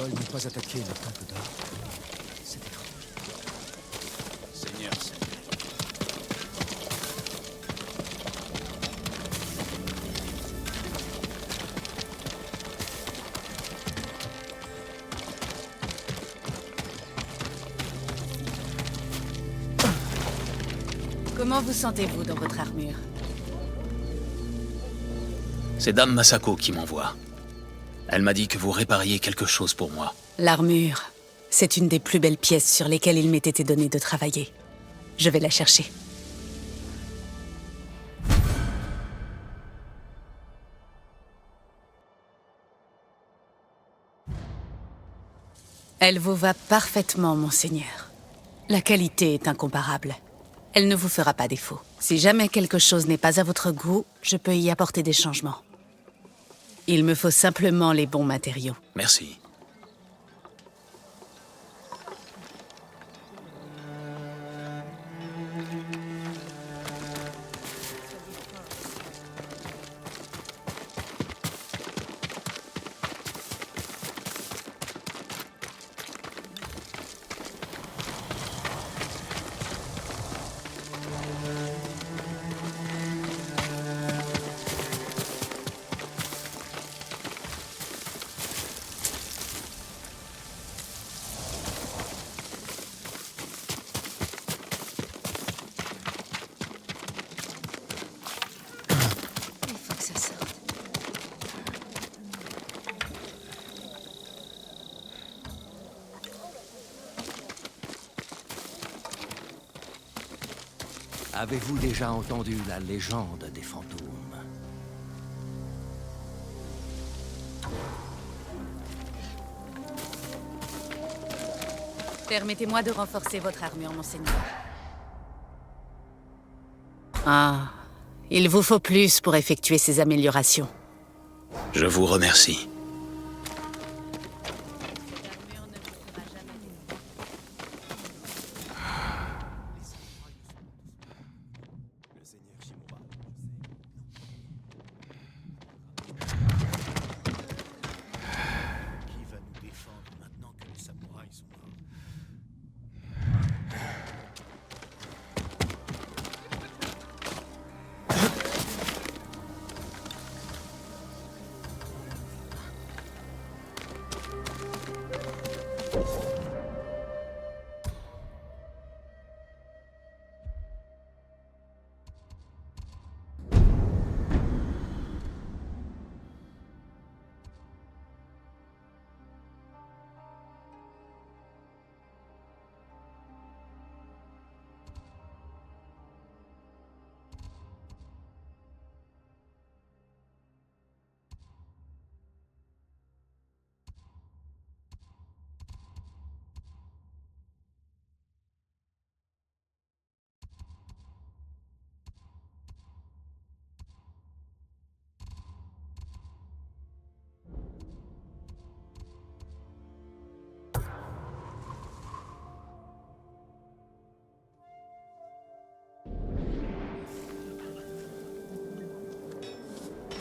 Mongols n'ont pas attaqué le temple d'or. C'est étrange. Seigneur, Seigneur. Comment vous sentez-vous dans votre armure? C'est Dame Masako qui m'envoie. Elle m'a dit que vous répariez quelque chose pour moi. L'armure, c'est une des plus belles pièces sur lesquelles il m'ait été donné de travailler. Je vais la chercher. Elle vous va parfaitement, monseigneur. La qualité est incomparable. Elle ne vous fera pas défaut. Si jamais quelque chose n'est pas à votre goût, je peux y apporter des changements. Il me faut simplement les bons matériaux. Merci. Il faut que ça sorte. Avez-vous déjà entendu la légende des fantômes? Permettez-moi de renforcer votre armure, monseigneur. Ah, il vous faut plus pour effectuer ces améliorations. Je vous remercie. Qui va nous défendre maintenant que les samouraïs sont morts?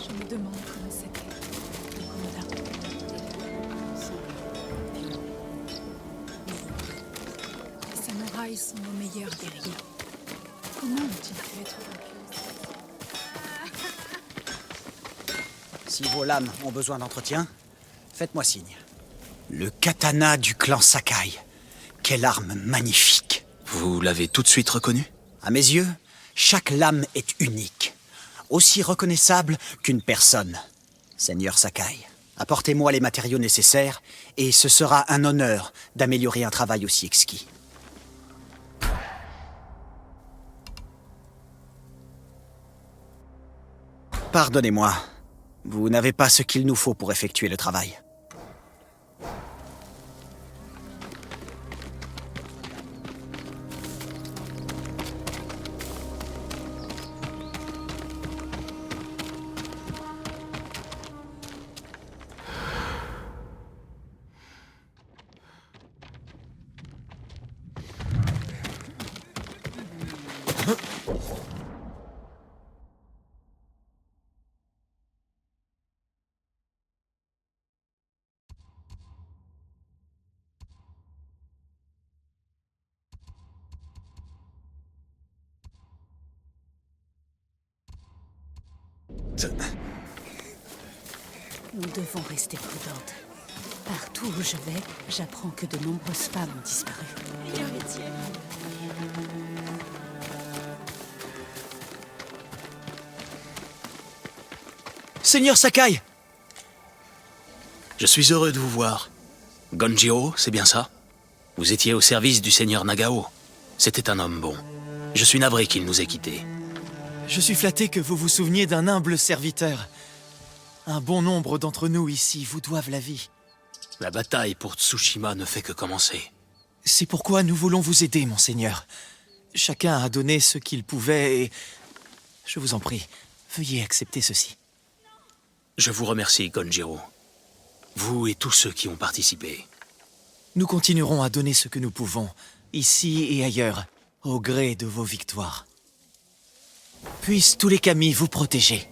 Je me demande comment c'était, le commandant. Les samouraïs sont nos meilleurs guerriers. Comment ont-ils pu être vaincus? Si vos lames ont besoin d'entretien, faites-moi signe. Le katana du clan Sakai. Quelle arme magnifique! Vous l'avez tout de suite reconnu? À mes yeux, chaque lame est unique. Aussi reconnaissable qu'une personne. Seigneur Sakai, apportez-moi les matériaux nécessaires et ce sera un honneur d'améliorer un travail aussi exquis. Pardonnez-moi, vous n'avez pas ce qu'il nous faut pour effectuer le travail. Nous devons rester prudentes. Partout où je vais, j'apprends que de nombreuses femmes ont disparu. Seigneur Sakai! Je suis heureux de vous voir. Gonjiro, c'est bien ça? Vous étiez au service du seigneur Nagao. C'était un homme bon. Je suis navré qu'il nous ait quittés. Je suis flatté que vous vous souveniez d'un humble serviteur. Un bon nombre d'entre nous ici vous doivent la vie. La bataille pour Tsushima ne fait que commencer. C'est pourquoi nous voulons vous aider, monseigneur. Chacun a donné ce qu'il pouvait et... Je vous en prie, veuillez accepter ceci. Je vous remercie, Gonjiro. Vous et tous ceux qui ont participé. Nous continuerons à donner ce que nous pouvons, ici et ailleurs, au gré de vos victoires. Puissent tous les kami vous protéger.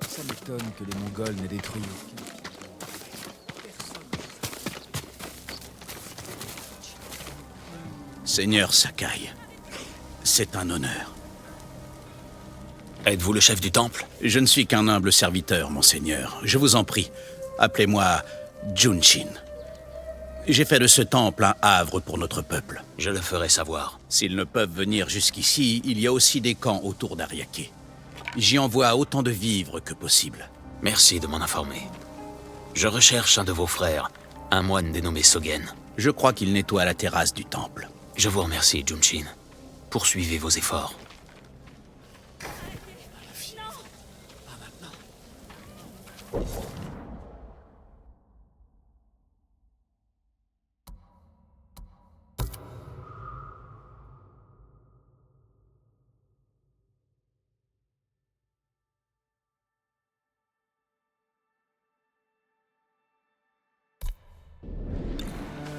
Ça m'étonne que les Mongols n'aient détruit aucun. Seigneur Sakai, c'est un honneur. Êtes-vous le chef du temple? Je ne suis qu'un humble serviteur, monseigneur. Je vous en prie, appelez-moi Junshin. J'ai fait de ce temple un havre pour notre peuple. Je le ferai savoir. S'ils ne peuvent venir jusqu'ici, il y a aussi des camps autour d'Ariake. J'y envoie autant de vivres que possible. Merci de m'en informer. Je recherche un de vos frères, un moine dénommé Sogen. Je crois qu'il nettoie la terrasse du temple. Je vous remercie, Junshin. Poursuivez vos efforts.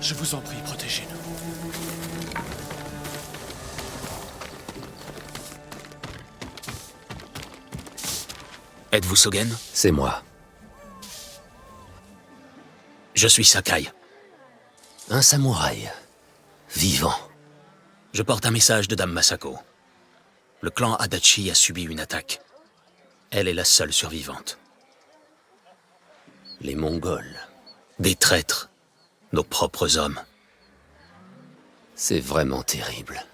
Je vous en prie, protégez-nous. Êtes-vous Sogen? C'est moi. Je suis Sakai. Un samouraï. Vivant. Je porte un message de Dame Masako. Le clan Adachi a subi une attaque. Elle est la seule survivante. Les Mongols. Des traîtres. Nos propres hommes. C'est vraiment terrible.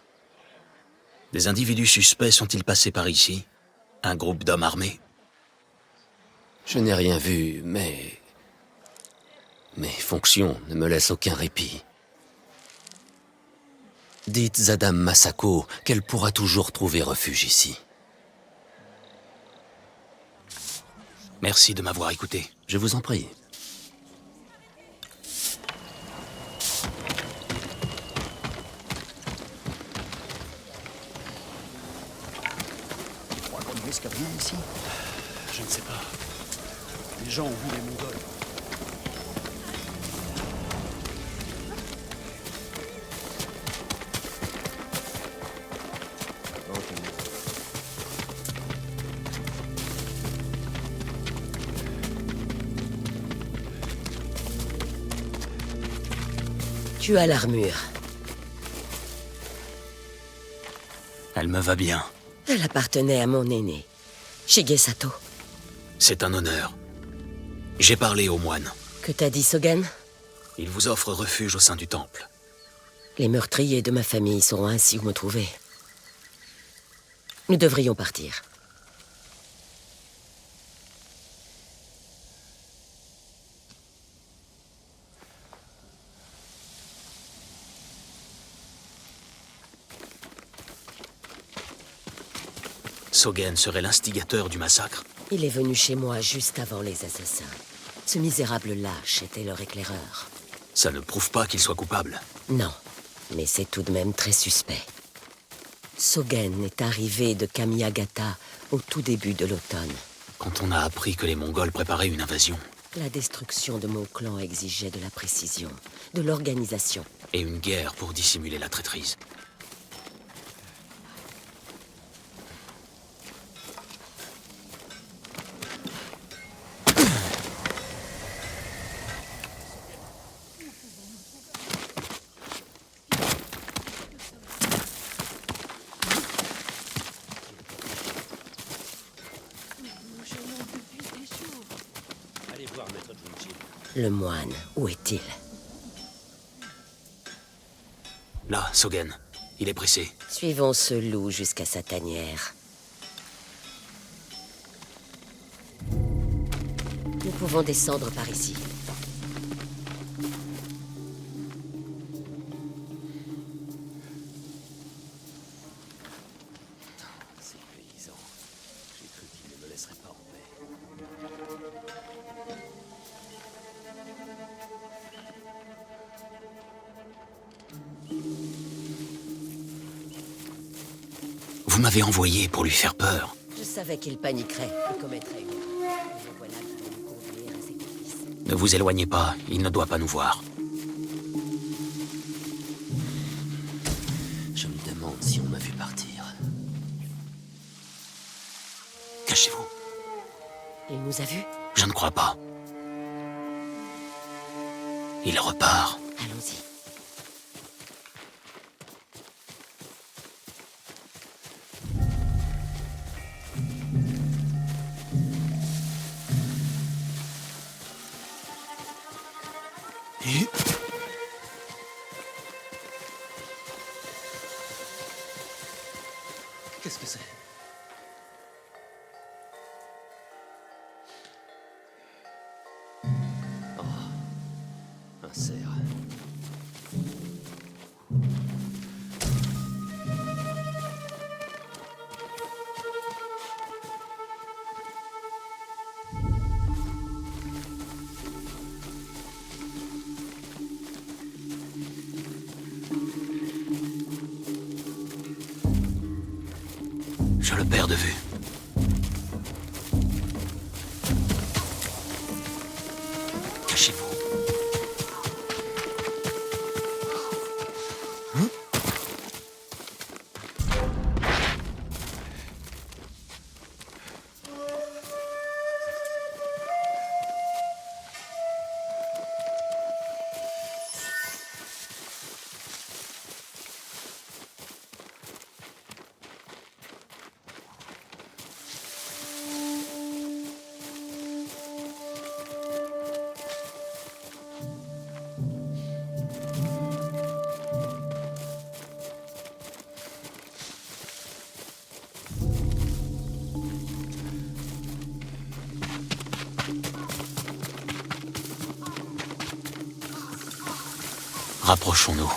Des individus suspects sont-ils passés par ici? Un groupe d'hommes armés? Je n'ai rien vu, mais... Mes fonctions ne me laissent aucun répit. Dites à Dame Masako qu'elle pourra toujours trouver refuge ici. Merci de m'avoir écouté. Je vous en prie. Tu crois qu'on ne risque rien ici? Je ne sais pas. Les gens ont vu les Mongols. Tu as l'armure. Elle me va bien. Elle appartenait à mon aîné, Shigesato. C'est un honneur. J'ai parlé au moine. Que t'as dit Sogen? Il vous offre refuge au sein du temple. Les meurtriers de ma famille sauront ainsi où me trouver. Nous devrions partir. Soggen serait l'instigateur du massacre? Il est venu chez moi juste avant les assassins. Ce misérable lâche était leur éclaireur. Ça ne prouve pas qu'il soit coupable. Non, mais c'est tout de même très suspect. Soggen est arrivé de Kamiagata au tout début de l'automne. Quand on a appris que les Mongols préparaient une invasion. La destruction de mon clan exigeait de la précision, de l'organisation. Et une guerre pour dissimuler la traîtrise. Le moine, où est-il? Là, Soggen. Il est pressé. Suivons ce loup jusqu'à sa tanière. Nous pouvons descendre par ici. Ces paysans. J'ai cru qu'ils ne me laisseraient pas en paix. Vous m'avez envoyé pour lui faire peur. Je savais qu'il paniquerait et commettrait une erreur. Et me voilà qui va nous conduire à ses complices. Ne vous éloignez pas, il ne doit pas nous voir. Je me demande si on m'a vu partir. Cachez-vous. Il nous a vus? Je ne crois pas. Il repart. Allons-y. Qu'est-ce que c'est? Oh, un cerf. Je le perds de vue. Cachez-vous. Rapprochons-nous.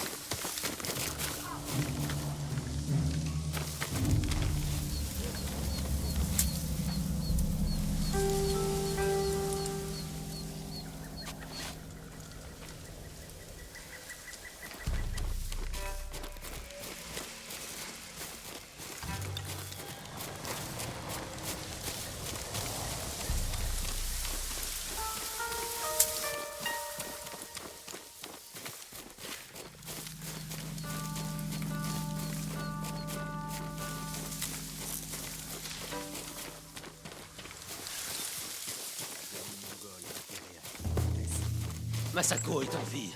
Masako est en vie.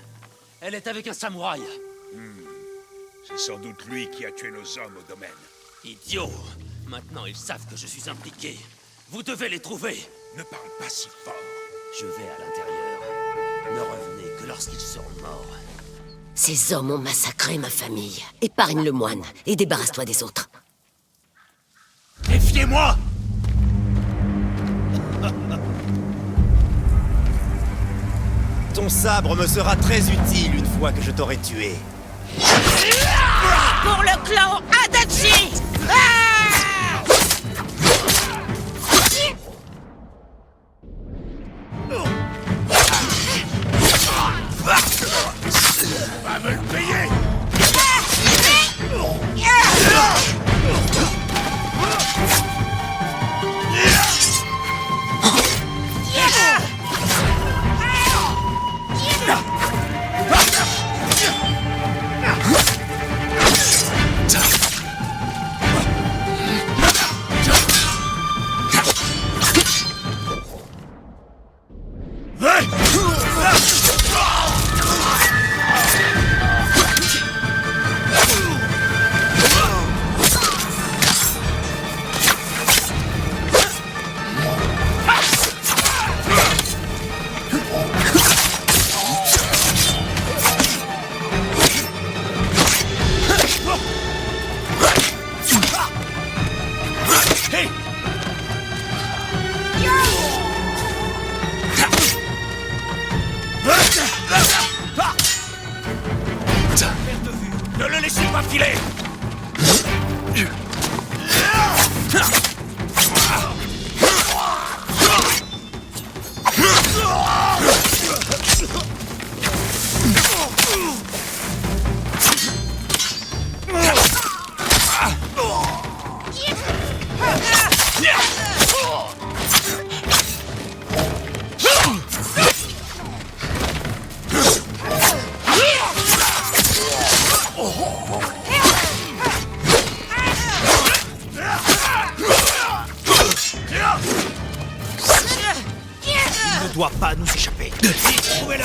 Elle est avec un samouraï. C'est sans doute lui qui a tué nos hommes au domaine. Idiot! Maintenant, ils savent que je suis impliqué. Vous devez les trouver. Ne parle pas si fort. Je vais à l'intérieur. Ne revenez que lorsqu'ils seront morts. Ces hommes ont massacré ma famille. Épargne le moine et débarrasse-toi des autres. Défiez-moi! Ton sabre me sera très utile une fois que je t'aurai tué. Pour le clan Adachi! Va me le payer! Ne le laissez pas filer! Il ne doit pas nous échapper. Trouvez-le!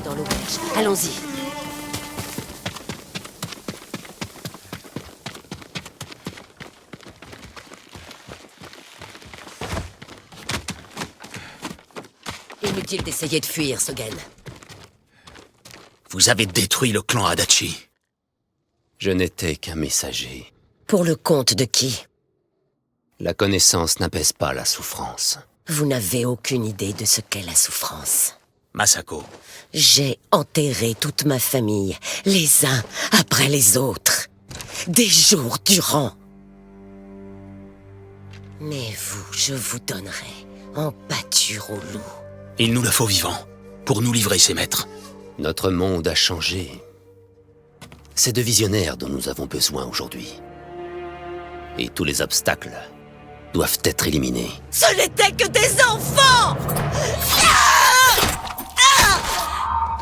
Dans l'auberge. Allons-y. Inutile d'essayer de fuir, Sogen. Vous avez détruit le clan Adachi. Je n'étais qu'un messager. Pour le compte de qui? La connaissance n'apaise pas la souffrance. Vous n'avez aucune idée de ce qu'est la souffrance. Masako, J'ai enterré toute ma famille, les uns après les autres, des jours durant. Mais vous, je vous donnerai en pâture au loup. il nous le faut vivant, pour nous livrer ses maîtres. Notre monde a changé. C'est de visionnaires dont nous avons besoin aujourd'hui. Et tous les obstacles doivent être éliminés. Ce n'étaient que des enfants!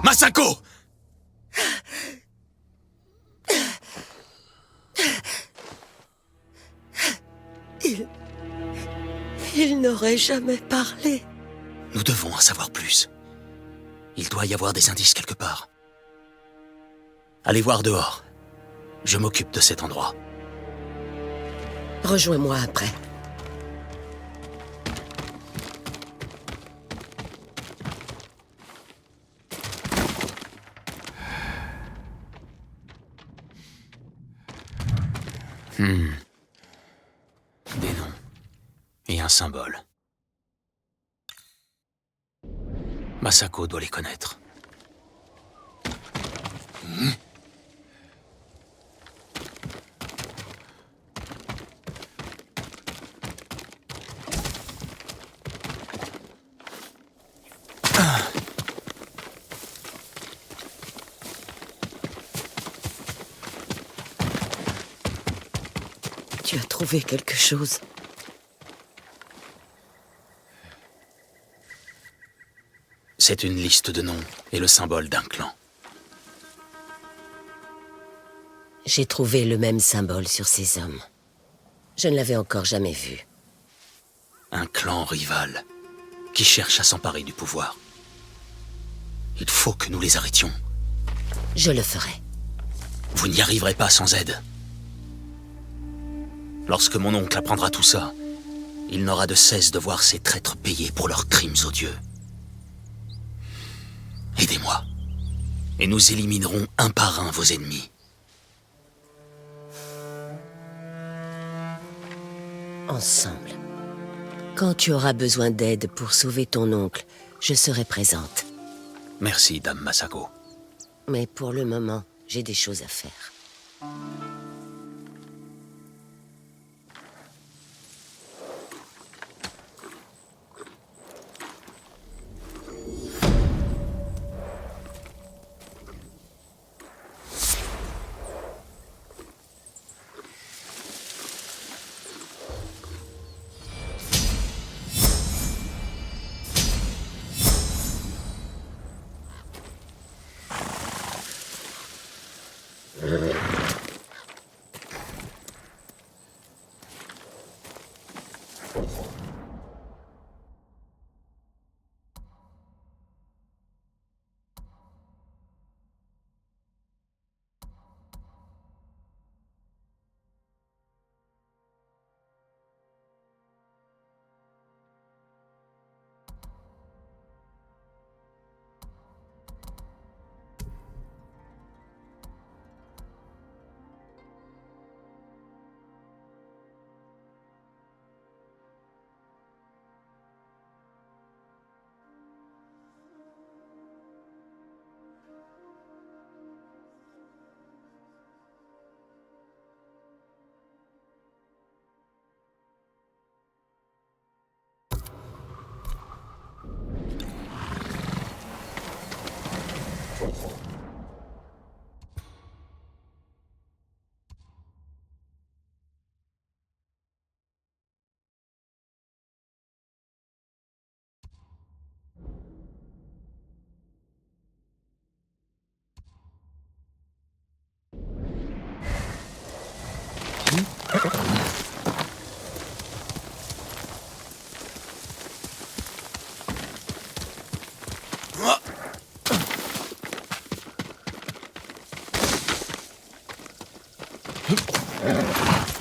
Masako! Il n'aurait jamais parlé. Nous devons en savoir plus. Il doit y avoir des indices quelque part. Allez voir dehors. Je m'occupe de cet endroit. Rejoins-moi après. Des noms. Et un symbole. Masako doit les connaître. Tu as trouvé quelque chose? C'est une liste de noms et le symbole d'un clan. J'ai trouvé le même symbole sur ces hommes. Je ne l'avais encore jamais vu. Un clan rival qui cherche à s'emparer du pouvoir. Il faut que nous les arrêtions. Je le ferai. Vous n'y arriverez pas sans aide. Lorsque mon oncle apprendra tout ça, il n'aura de cesse de voir ces traîtres payés pour leurs crimes odieux. Aidez-moi, et nous éliminerons un par un vos ennemis. Ensemble. Quand tu auras besoin d'aide pour sauver ton oncle, je serai présente. Merci, Dame Masako. Mais pour le moment, j'ai des choses à faire.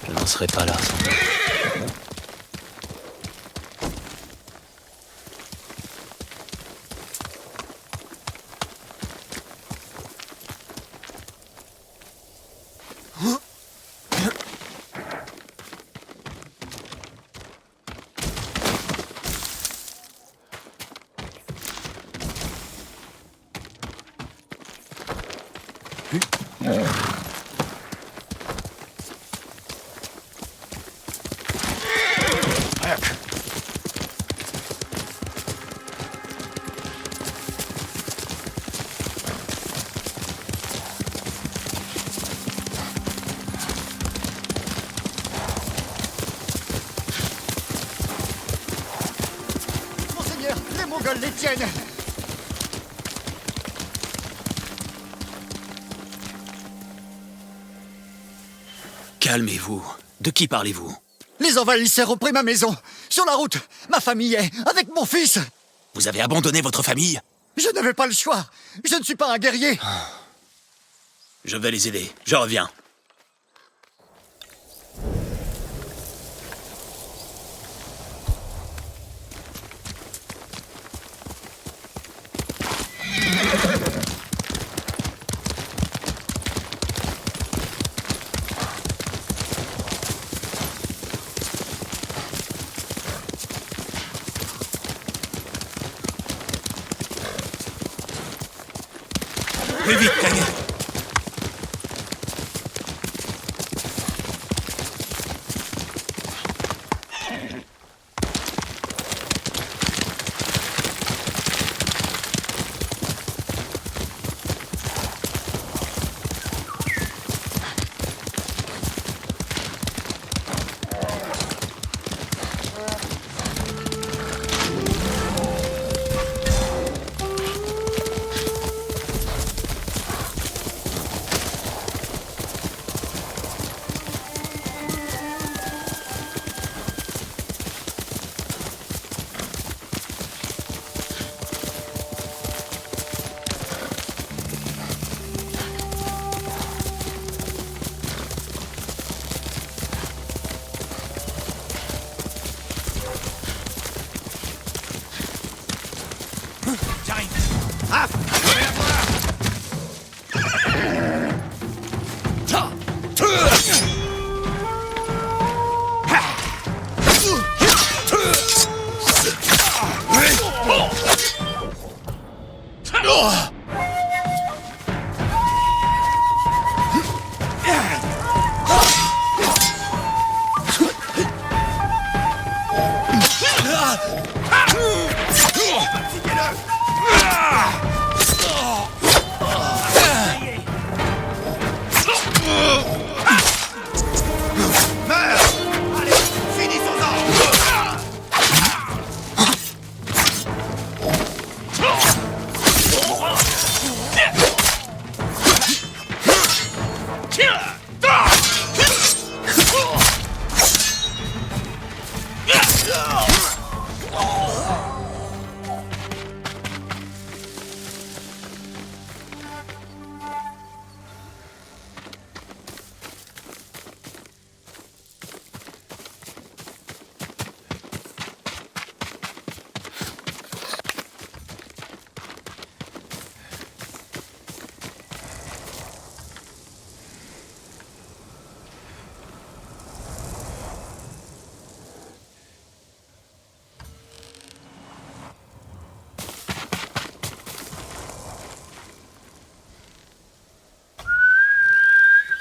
Je n'en serai pas là sans doute. Monseigneur, les Mongols les tiennent. Calmez-vous. De qui parlez-vous? Les envahisseurs ont pris ma maison. Sur la route, ma famille est avec mon fils. Vous avez abandonné votre famille? Je n'avais pas le choix. Je ne suis pas un guerrier. Je vais les aider. Je reviens. Plus vite, Kage.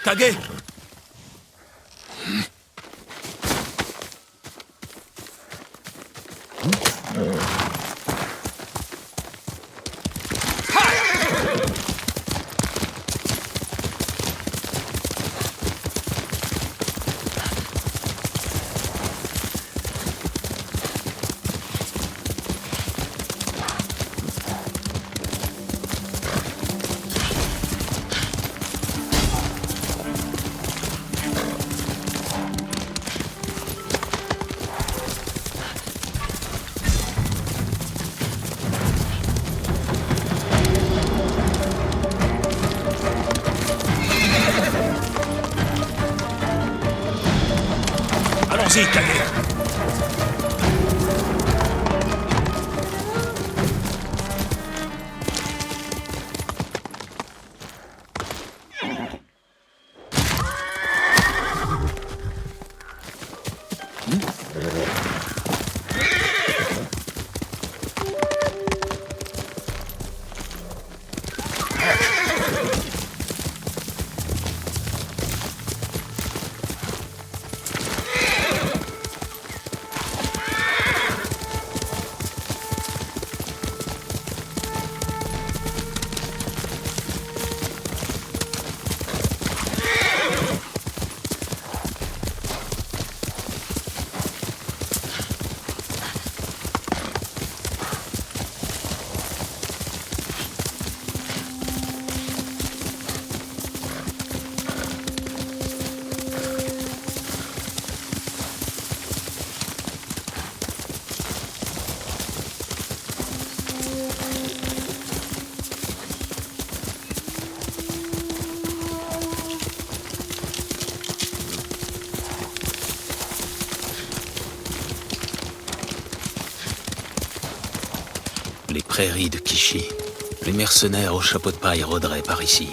Kage! Allons-y, Kage! Les prairies de Kishi. Les mercenaires au chapeau de paille rôderaient par ici.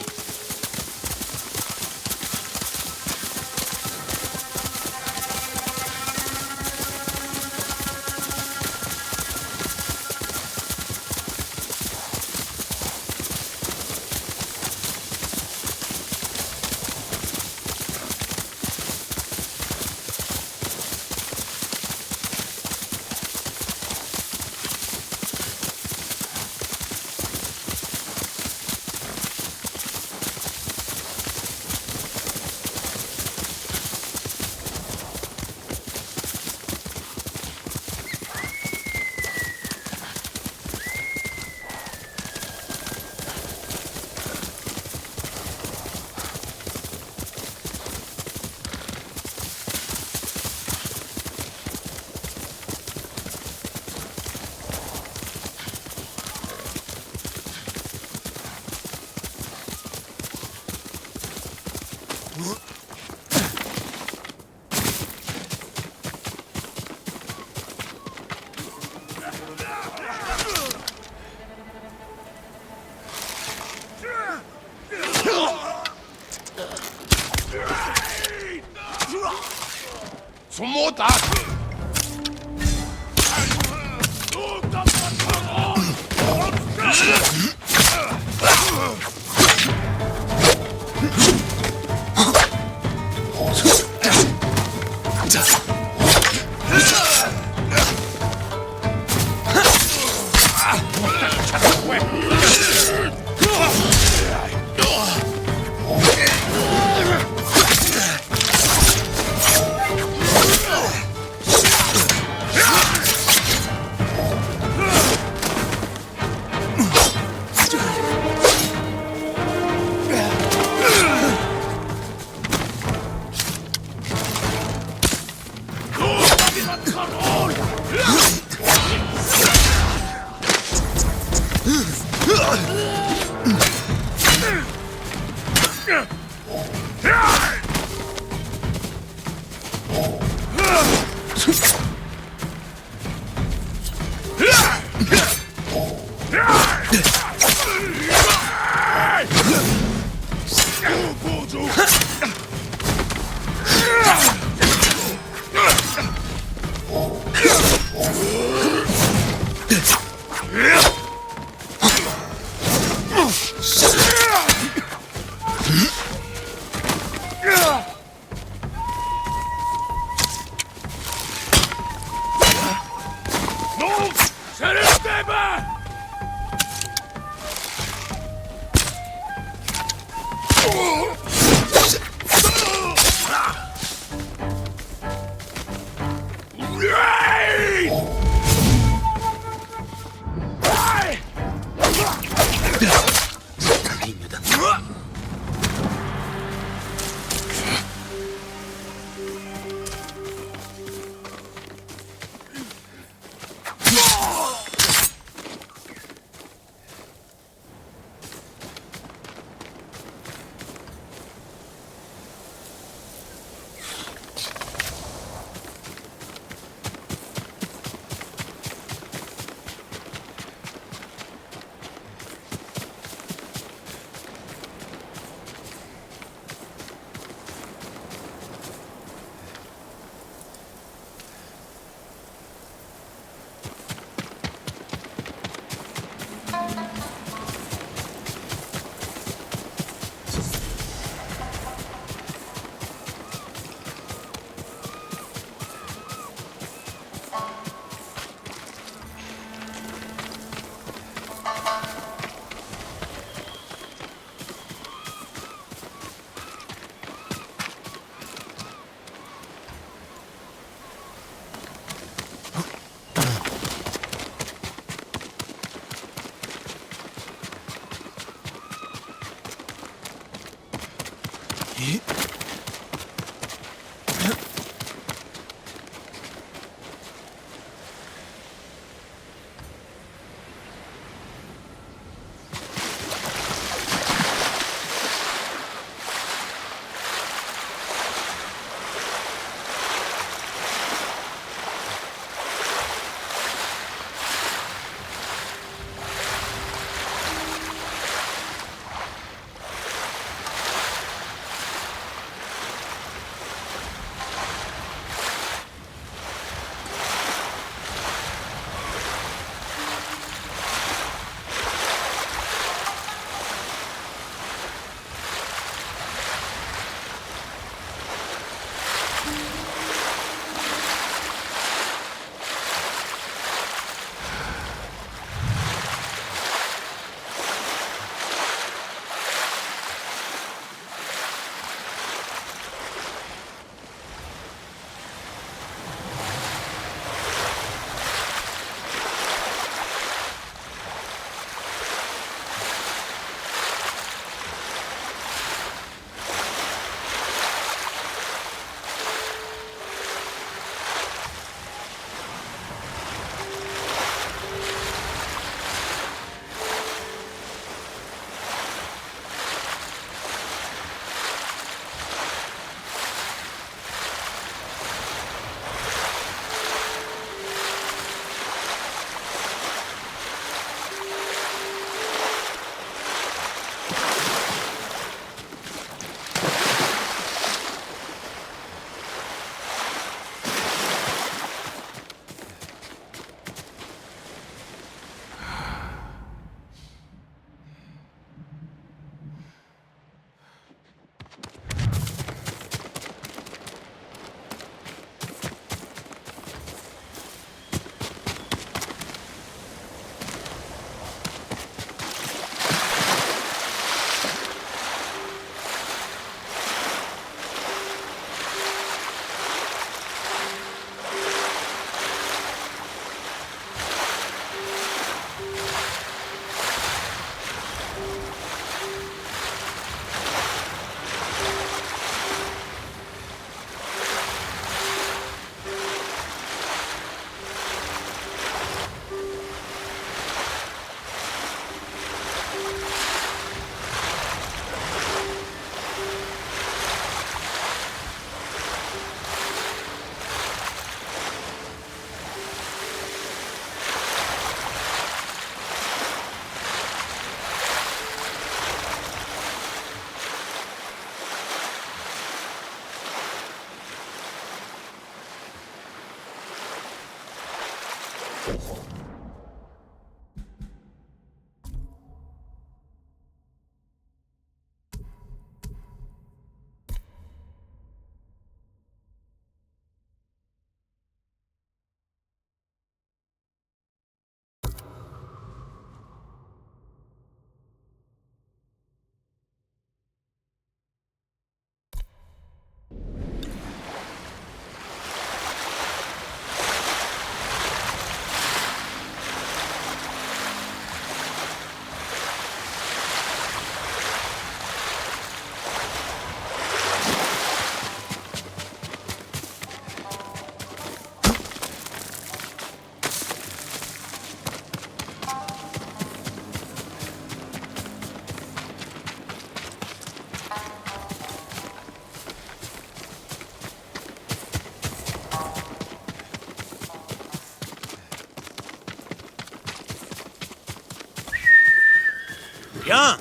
Viens!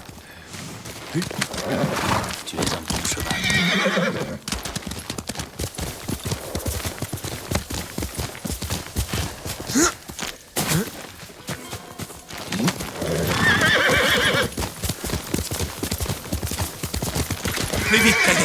Tu es un bon cheval. Plus vite, Kage.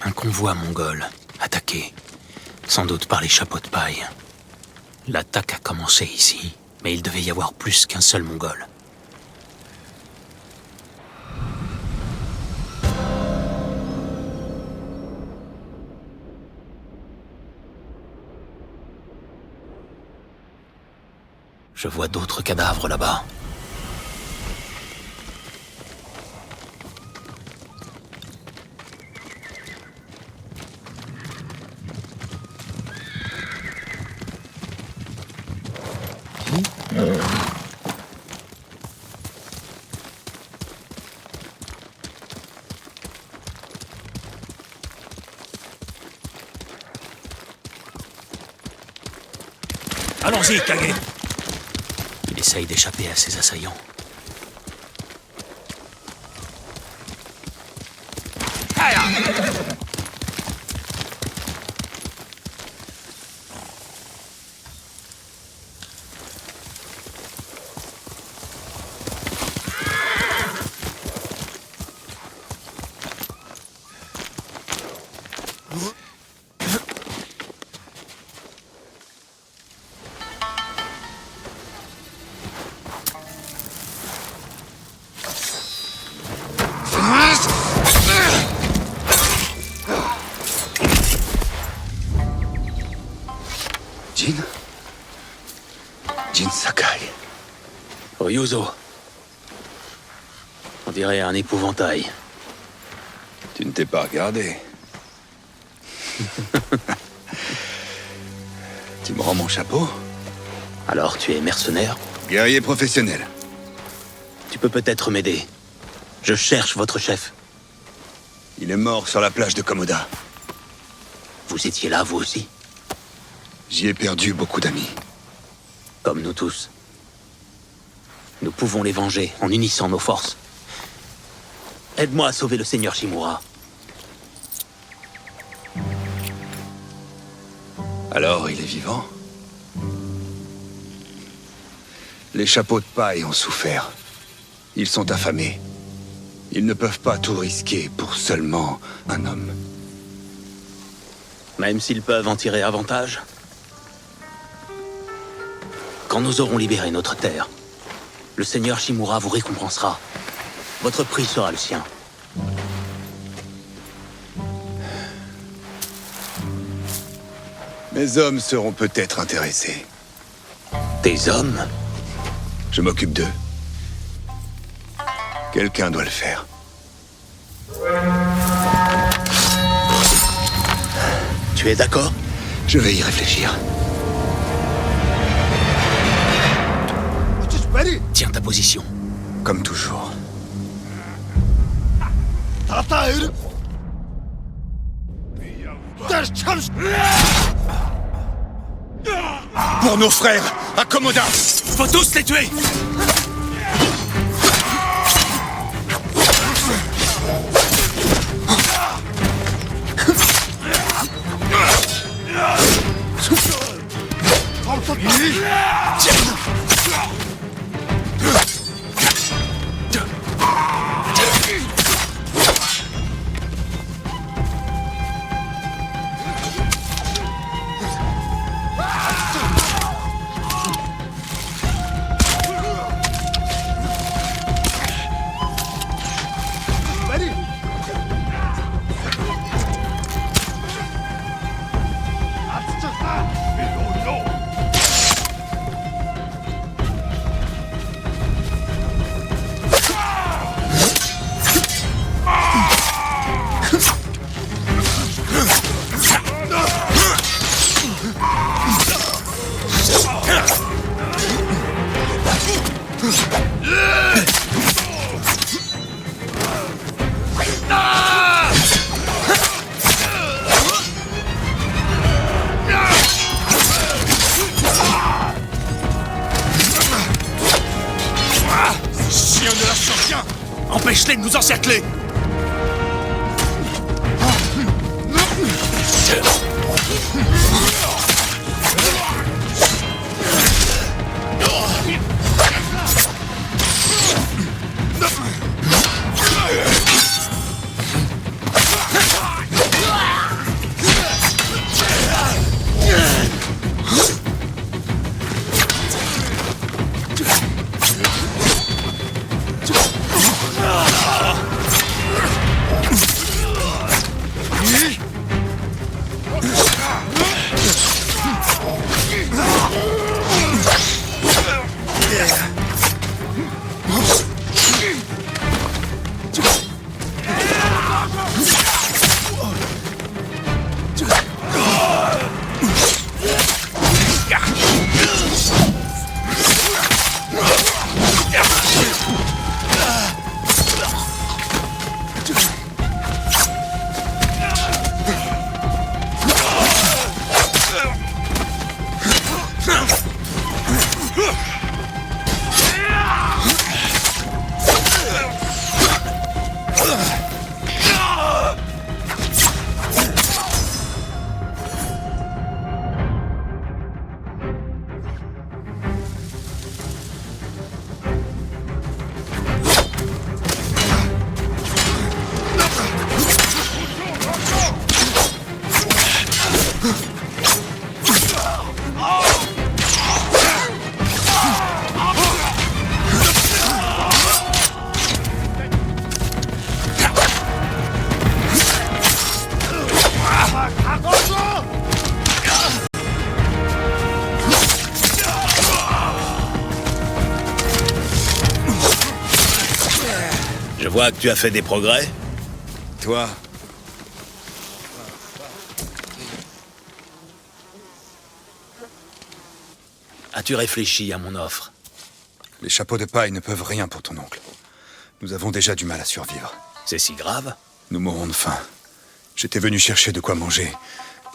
Un convoi mongol, attaqué, sans doute par les chapeaux de paille. L'attaque a commencé ici, mais il devait y avoir plus qu'un seul mongol. Je vois d'autres cadavres là-bas. Allons-y, Kage. Il essaye d'échapper à ses assaillants. Jin Sakai. Ryuzo. On dirait un épouvantail. Tu ne t'es pas regardé. Tu me rends mon chapeau? Alors tu es mercenaire? Guerrier professionnel. Tu peux peut-être m'aider. Je cherche votre chef. Il est mort sur la plage de Komoda. Vous étiez là, vous aussi? J'y ai perdu beaucoup d'amis. Comme nous tous. Nous pouvons les venger en unissant nos forces. Aide-moi à sauver le seigneur Shimura. Alors, il est vivant? Les chapeaux de paille ont souffert. Ils sont affamés. Ils ne peuvent pas tout risquer pour seulement un homme. Même s'ils peuvent en tirer avantage. Quand nous aurons libéré notre terre, le seigneur Shimura vous récompensera. Votre prix sera le sien. Mes hommes seront peut-être intéressés. Tes hommes? Je m'occupe d'eux. Quelqu'un doit le faire. Tu es d'accord? Je vais y réfléchir. Tiens ta position. Comme toujours. Pour nos frères, à Komoda! Faut tous les tuer! Chien de la chien! Empêche-les de nous encercler! Je vois que tu as fait des progrès. Toi, As-tu réfléchi à mon offre? les chapeaux de paille ne peuvent rien pour ton oncle. Nous avons déjà du mal à survivre. C'est si grave? Nous mourrons de faim. J'étais venu chercher de quoi manger,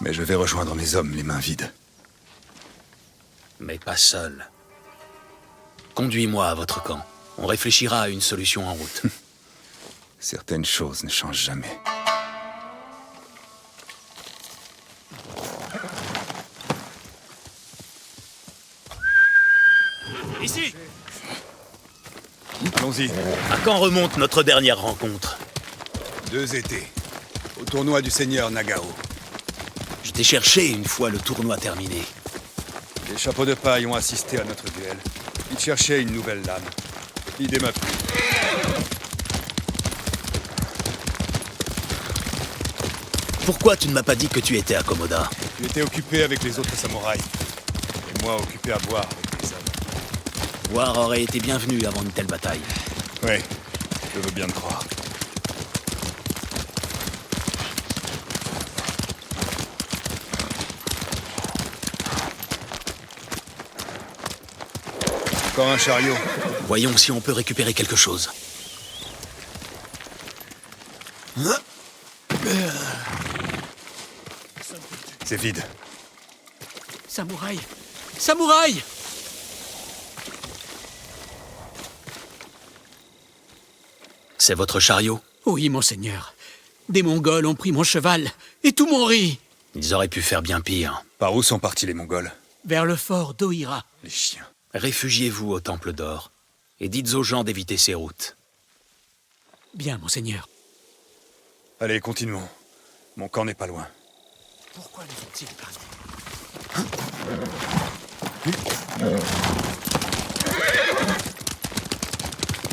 mais je vais rejoindre mes hommes les mains vides. Mais pas seul. Conduis-moi à votre camp. On réfléchira à une solution en route. Certaines choses ne changent jamais. Ici! Allons-y. allons-y. À quand remonte notre dernière rencontre? 2 étés. Au tournoi du seigneur Nagao. Je t'ai cherché une fois le tournoi terminé. Les chapeaux de paille ont assisté à notre duel. Ils cherchaient une nouvelle lame. L'idée m'a plu. Pourquoi tu ne m'as pas dit que tu étais à Komoda? Tu étais occupé avec les autres samouraïs. Et moi occupé à boire avec les hommes. Voir aurait été bienvenu avant une telle bataille. Oui, je veux bien te croire. Encore un chariot. Voyons si on peut récupérer quelque chose. C'est vide. Samouraï! Samouraï! C'est votre chariot? Oui, monseigneur. Des Mongols ont pris mon cheval et tout mon riz. Ils auraient pu faire bien pire. Par où sont partis les Mongols? Vers le fort d'Ohira. Les chiens. Réfugiez-vous au Temple d'Or et dites aux gens d'éviter ces routes. Bien, monseigneur. Allez, continuons. Mon camp n'est pas loin. Pourquoi ne sont-ils partis?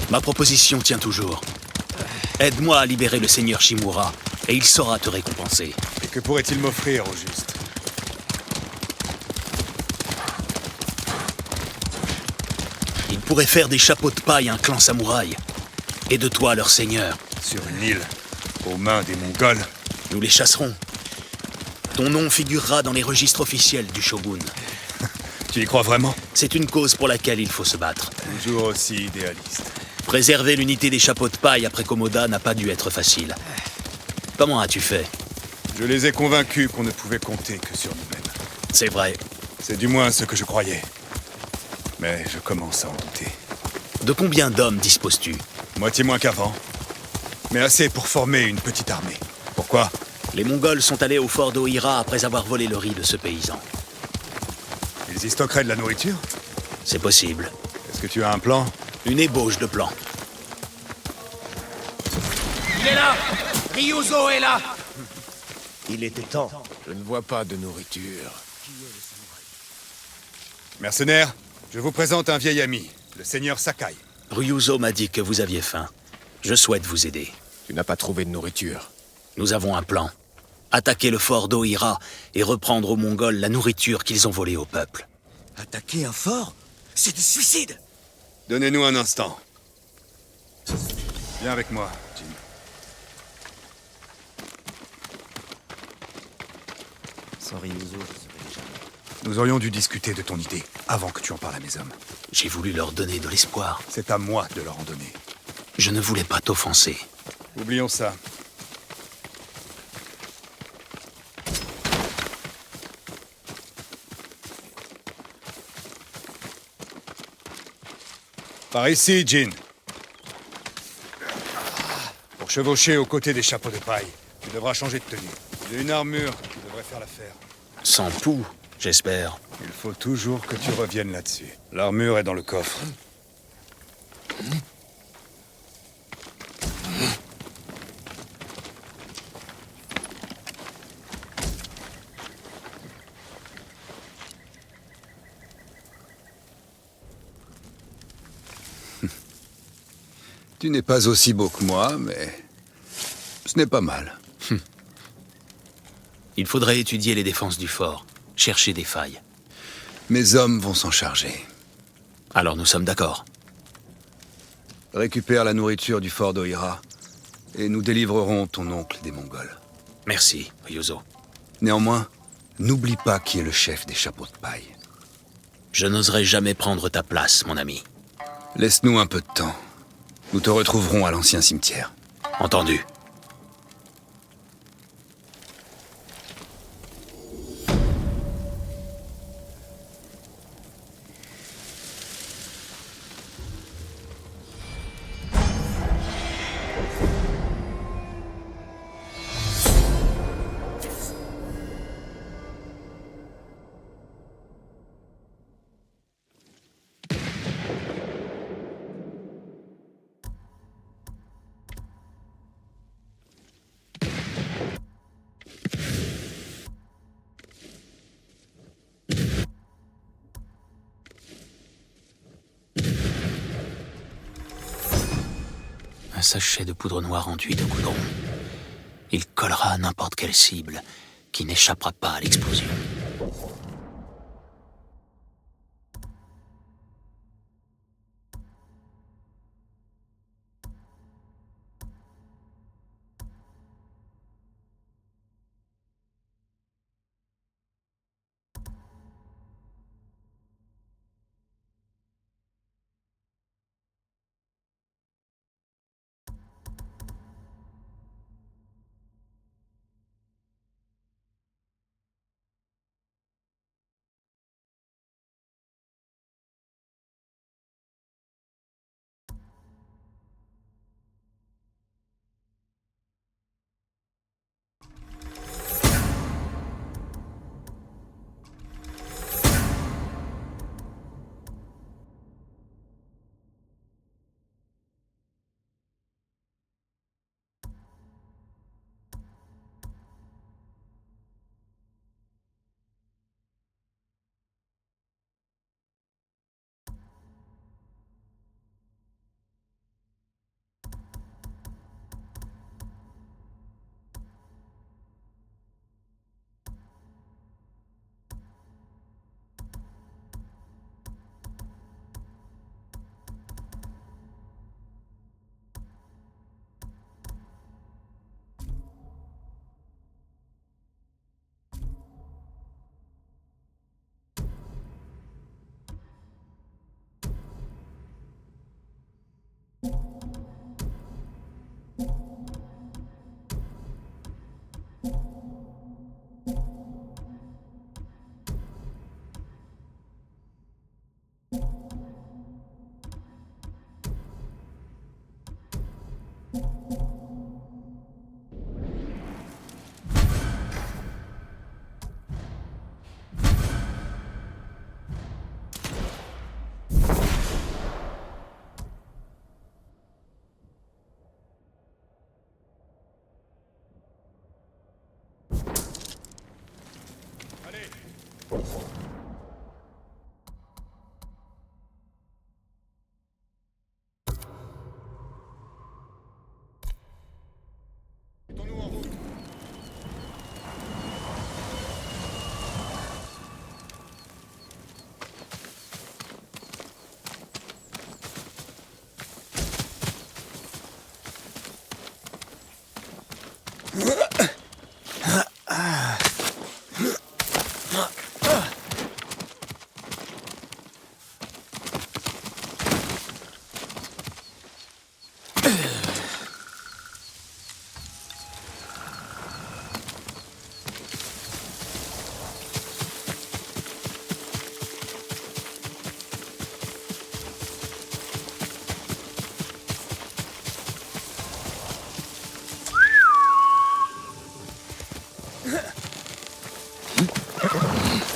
Ma proposition tient toujours. Aide-moi à libérer le seigneur Shimura, et il saura te récompenser. Et que pourrait-il m'offrir, au juste? Il pourrait faire des chapeaux de paille à un clan samouraï. Et de toi, leur seigneur. Sur une île, aux mains des Mongols. Nous les chasserons. Ton nom figurera dans les registres officiels du shogun. Tu y crois vraiment? C'est une cause pour laquelle il faut se battre. Toujours aussi idéaliste. Préserver l'unité des chapeaux de paille après Komoda n'a pas dû être facile. Comment as-tu fait? Je les ai convaincus qu'on ne pouvait compter que sur nous-mêmes. C'est vrai. C'est du moins ce que je croyais. Mais je commence à en douter. De combien d'hommes disposes-tu? Moitié moins qu'avant. Mais assez pour former une petite armée. Pourquoi? Les Mongols sont allés au fort d'Ohira après avoir volé le riz de ce paysan. Ils y stockeraient de la nourriture? C'est possible. Est-ce que tu as un plan? Une ébauche de plan. Il est là! Ryuzo est là! Il était temps. Je ne vois pas de nourriture. Mercenaires, je vous présente un vieil ami, le seigneur Sakai. Ryuzo m'a dit que vous aviez faim. Je souhaite vous aider. Tu n'as pas trouvé de nourriture. Nous avons un plan. Attaquer le fort d'Ohira et reprendre aux Mongols la nourriture qu'ils ont volée au peuple. Attaquer un fort? C'est du suicide! Donnez-nous un instant. Viens avec moi, Jin. Sans Ryuzo, je serais déjà mort. Nous aurions dû discuter de ton idée avant que tu en parles à mes hommes. J'ai voulu leur donner de l'espoir. C'est à moi de leur en donner. Je ne voulais pas t'offenser. Oublions ça. Par ici, Jin. Pour chevaucher aux côtés des chapeaux de paille, tu devras changer de tenue. J'ai une armure qui devrait faire l'affaire. Sans pouls, j'espère. Il faut toujours que tu reviennes là-dessus. L'armure est dans le coffre. Tu n'es pas aussi beau que moi, mais ce n'est pas mal. Il faudrait étudier les défenses du fort, chercher des failles. Mes hommes vont s'en charger. Alors nous sommes d'accord. Récupère la nourriture du fort d'Ohira, et nous délivrerons ton oncle des Mongols. Merci, Ryuzo. Néanmoins, n'oublie pas qui est le chef des chapeaux de paille. Je n'oserais jamais prendre ta place, mon ami. Laisse-nous un peu de temps. Nous te retrouverons à l'ancien cimetière. Entendu. Un sachet de poudre noire enduit de goudron. Il collera à n'importe quelle cible qui n'échappera pas à l'explosion.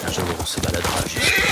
Un jour, on se baladera jusqu'à...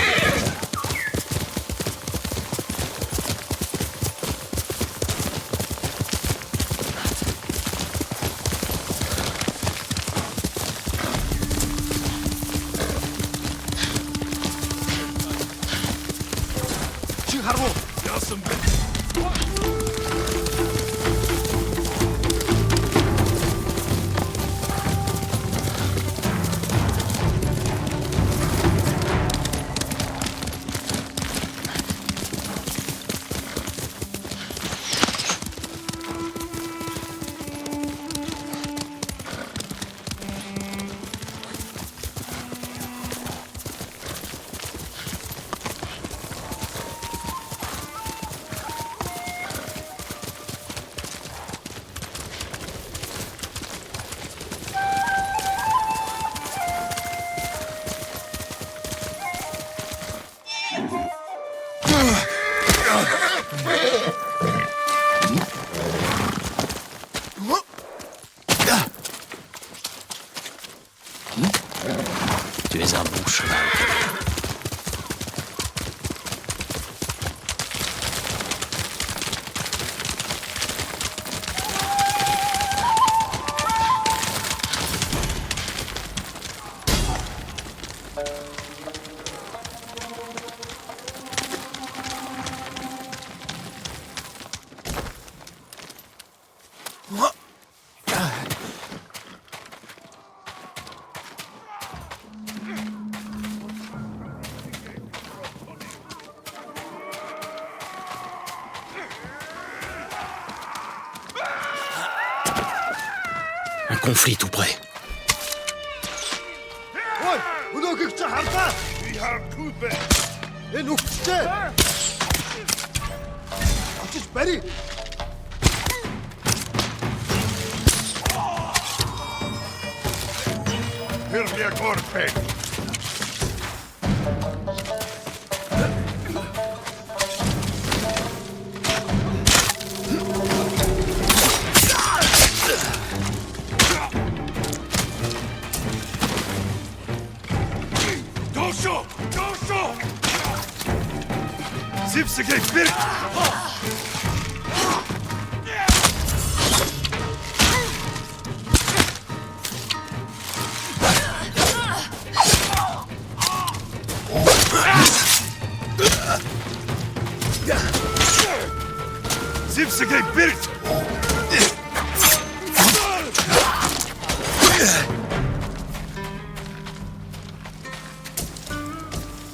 Tu es un bon cheval. conflit tout près.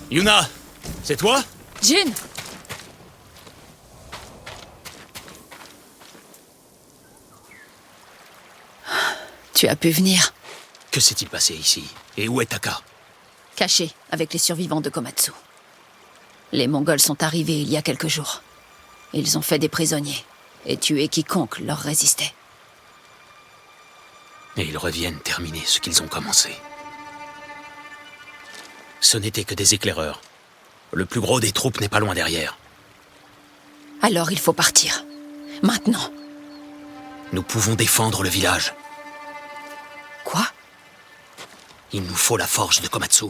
Yuna, c'est toi? Jin! Tu as pu venir. Que s'est-il passé ici? Et où est Taka? Caché avec les survivants de Komatsu. Les Mongols sont arrivés il y a quelques jours. Ils ont fait des prisonniers et tué quiconque leur résistait. Et ils reviennent terminer ce qu'ils ont commencé. Ce n'étaient que des éclaireurs. Le plus gros des troupes n'est pas loin derrière. Alors il faut partir. Maintenant. Nous pouvons défendre le village. Quoi? Il nous faut la forge de Komatsu,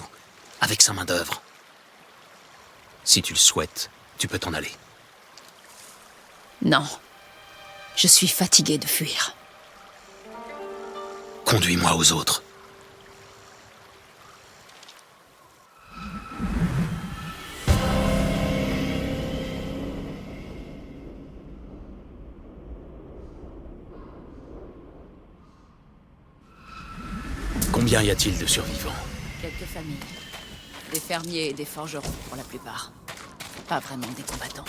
avec sa main-d'œuvre. Si tu le souhaites, tu peux t'en aller. Non. Je suis fatigué de fuir. Conduis-moi aux autres. Combien y a-t-il de survivants? Quelques familles. Des fermiers et des forgerons, pour la plupart. Pas vraiment des combattants.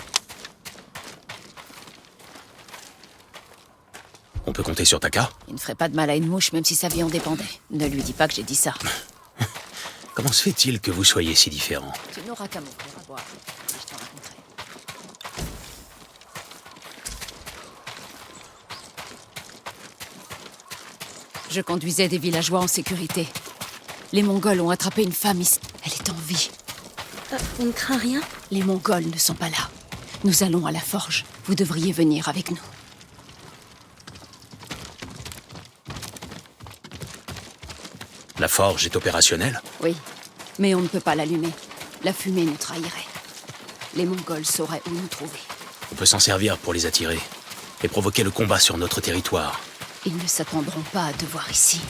On peut compter sur Taka? Il ne ferait pas de mal à une mouche, même si sa vie en dépendait. Ne lui dis pas que j'ai dit ça. Comment se fait-il que vous soyez si différents? Tu n'auras qu'à m'offrir à boire, et je t'en raconterai. Je conduisais des villageois en sécurité. Les Mongols ont attrapé une femme ici. Elle est en vie. On ne craint rien? Les Mongols ne sont pas là. Nous allons à la forge. Vous devriez venir avec nous. La forge est opérationnelle? Oui, mais on ne peut pas l'allumer. La fumée nous trahirait. Les Mongols sauraient où nous trouver. On peut s'en servir pour les attirer et provoquer le combat sur notre territoire. Ils ne s'attendront pas à te voir ici.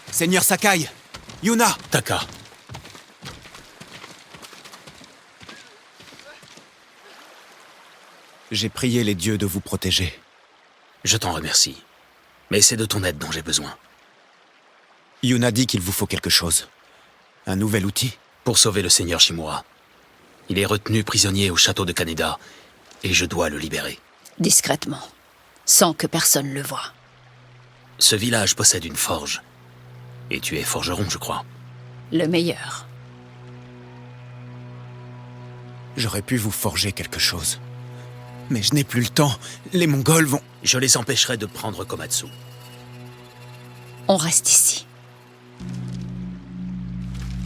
Seigneur Sakai! Yuna! Taka. J'ai prié les dieux de vous protéger. Je t'en remercie. Mais c'est de ton aide dont j'ai besoin. Yuna dit qu'il vous faut quelque chose. Un nouvel outil? Pour sauver le seigneur Shimura. Il est retenu prisonnier au château de Kaneda, et je dois le libérer. Discrètement, sans que personne le voie. Ce village possède une forge. Et tu es forgeron, je crois. Le meilleur. J'aurais pu vous forger quelque chose. Mais je n'ai plus le temps. Les Mongols vont... Je les empêcherai de prendre Komatsu. On reste ici.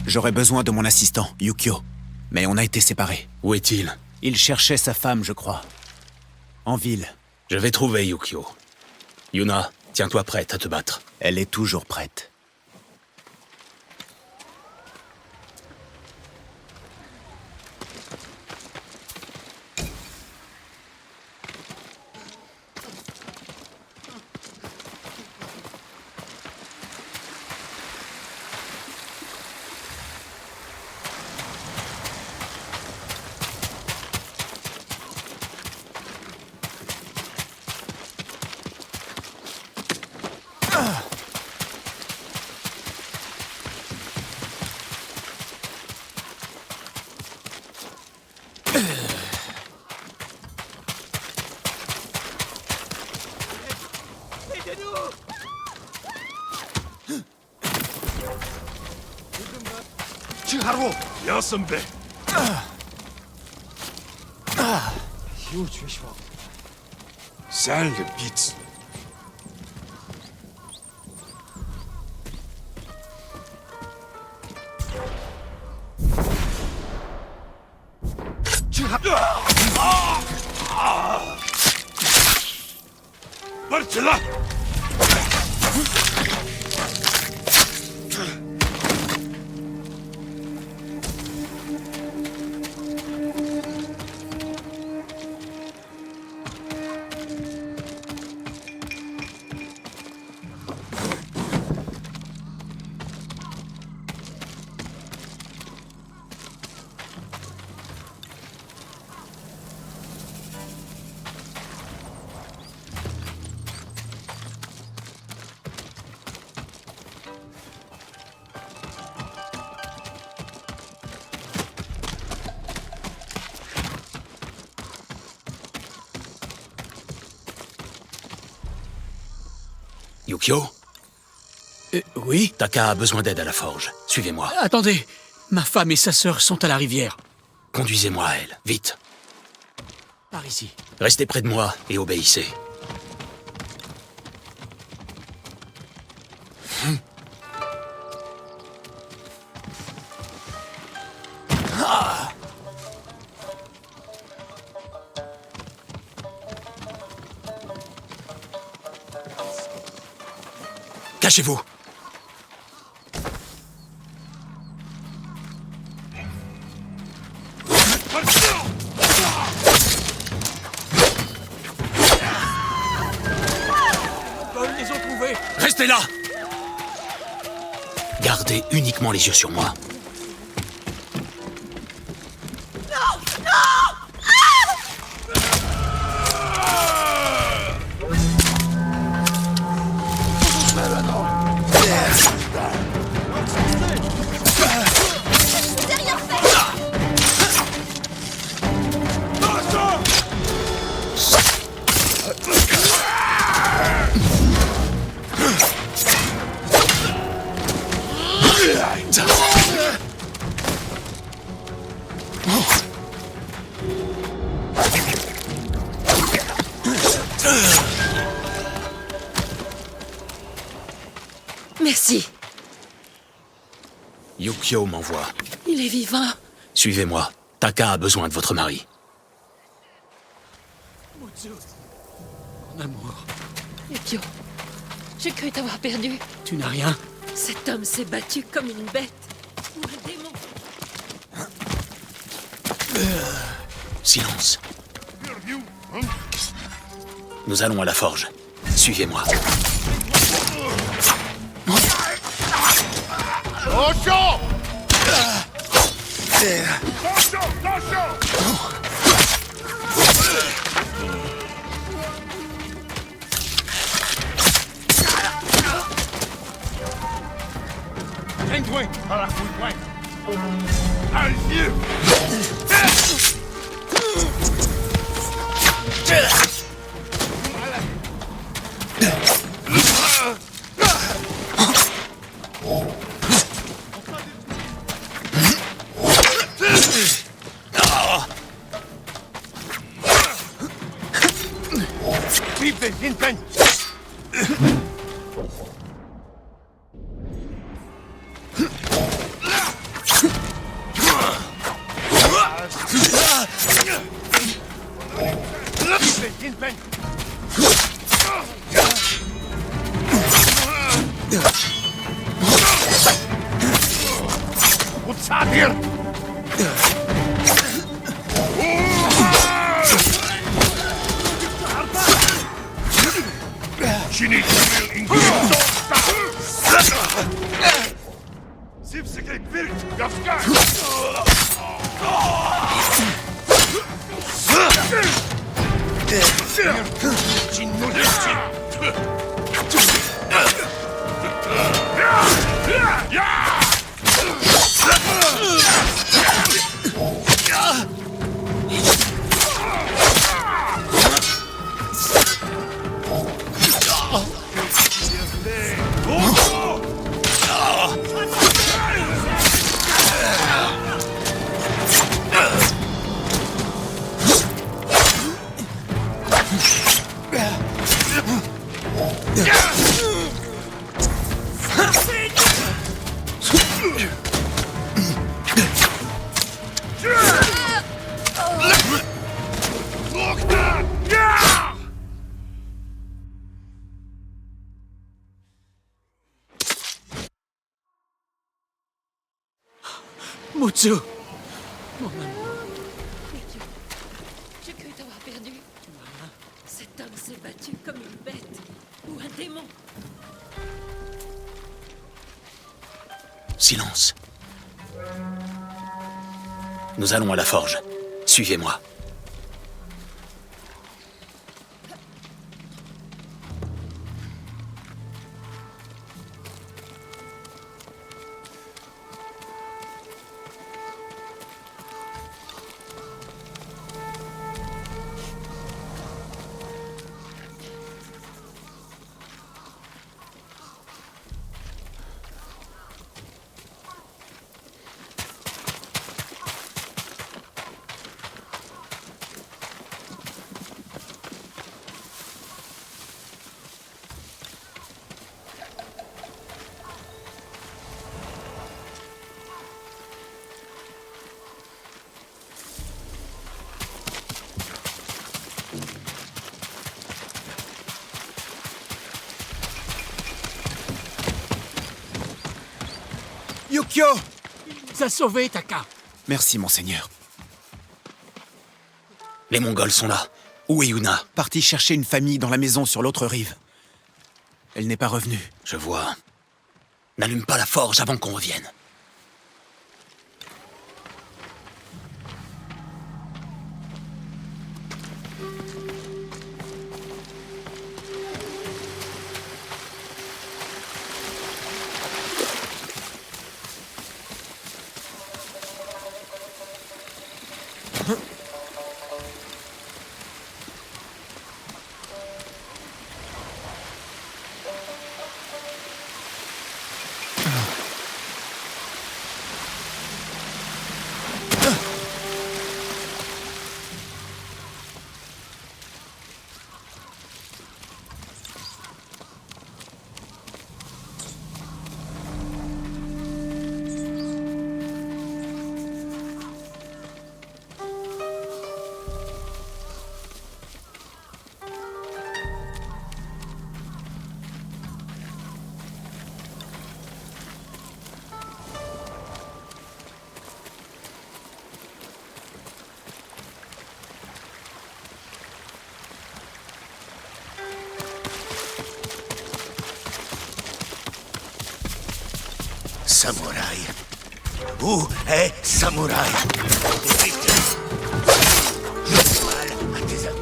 J'aurais besoin de mon assistant, Yukio. Mais on a été séparés. Où est-il? Il cherchait sa femme, je crois. En ville. Je vais trouver Yukio. Yuna, tiens-toi prête à te battre. Elle est toujours prête. Chiharu, Yasunbe. Sale bite. Bartela! Yukio? Oui? Taka a besoin d'aide à la forge. Suivez-moi. Attendez, ma femme et sa sœur sont à la rivière. Conduisez-moi à elle, vite. Par ici. Restez près de moi et obéissez. Cachez-vous! Ils les ont trouvés! Restez là! Gardez uniquement les yeux sur moi. Merci. Yukio m'envoie. Il est vivant. Suivez-moi. Taka a besoin de votre mari. Mon amour. Yukio, j'ai cru t'avoir perdu. Tu n'as rien? Cet homme s'est battu comme une bête. Ou un démon. Silence. Nous allons à la forge. Suivez-moi. Attention! Attention! Penguin! À la fouille, Allié! Mutsu. J'ai cru t'avoir perdu. Cet homme s'est battu comme une bête ou un démon. Silence. Nous allons à la forge. Suivez-moi. Yukio! Ça a sauvé, Taka. Merci, monseigneur. Les Mongols sont là. Où est Yuna? Parti chercher une famille dans la maison sur l'autre rive. Elle n'est pas revenue. Je vois. N'allume pas la forge avant qu'on revienne. Samouraï. Où est Samouraï? Mal à tes amis.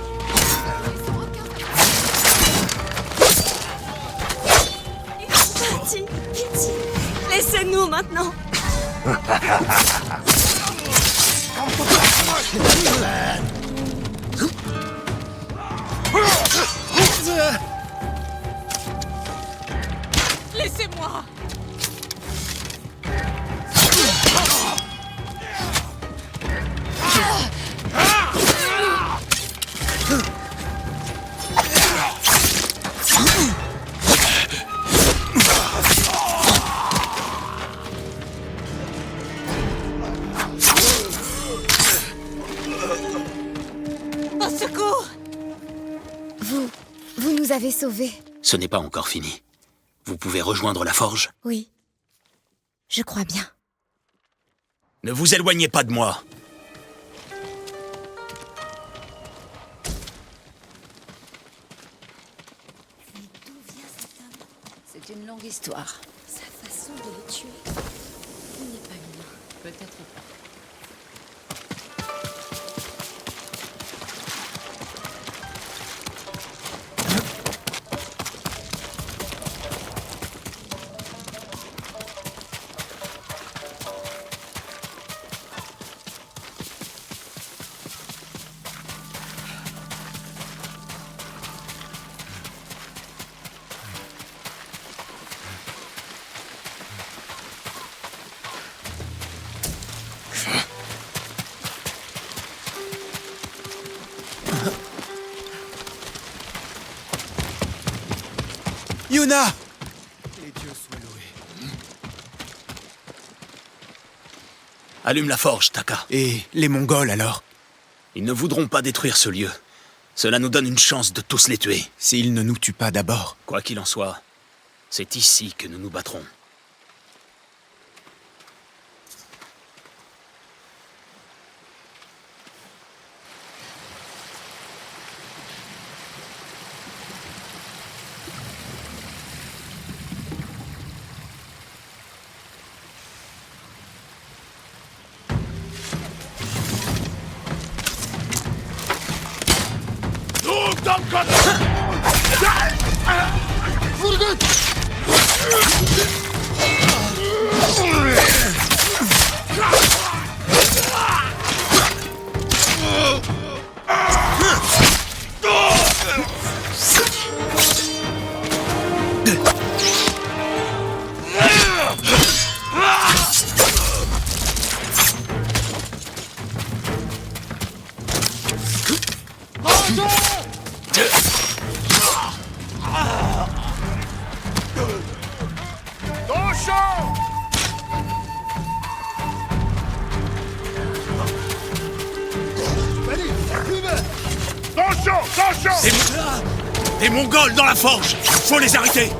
Parti, Kitty. Laissez-nous maintenant. Laissez-moi! Au secours! Vous nous avez sauvés. Ce n'est pas encore fini. Vous pouvez rejoindre la forge? Oui. Je crois bien. Ne vous éloignez pas de moi. Mais d'où vient cet homme? C'est une longue histoire. Sa façon de les tuer. Il n'est pas humain. Peut-être pas. Yuna! Les dieux soient loués. Allume la forge, Taka. Et les Mongols, alors? Ils ne voudront pas détruire ce lieu. Cela nous donne une chance de tous les tuer. S'ils ne nous tuent pas d'abord. Quoi qu'il en soit, c'est ici que nous nous battrons. Des Mongols dans la forge! Faut les arrêter!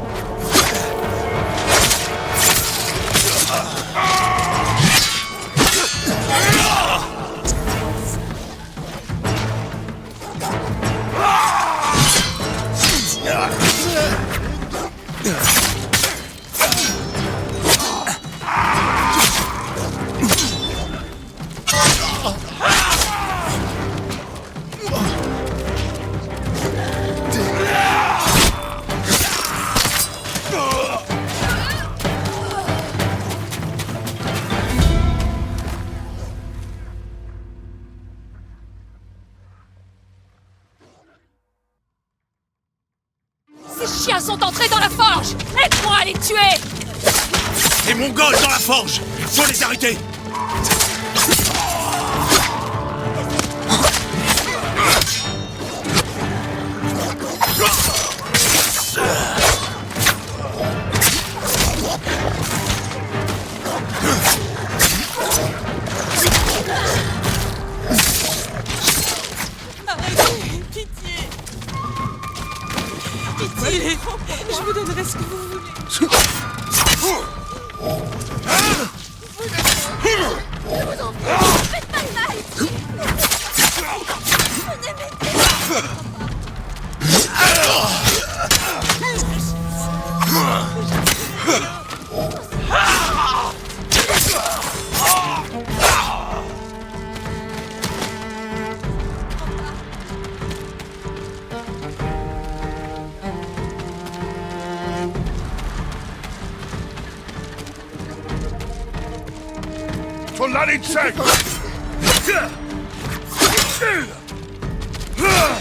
Ces chiens sont entrés dans la forge! Aide-moi à les tuer! Des Mongols dans la forge! Faut les arrêter! Arrêtez, pitié. Pitié, je vous donnerai ce que vous voulez. Faites pas de mal! Venez m'aider!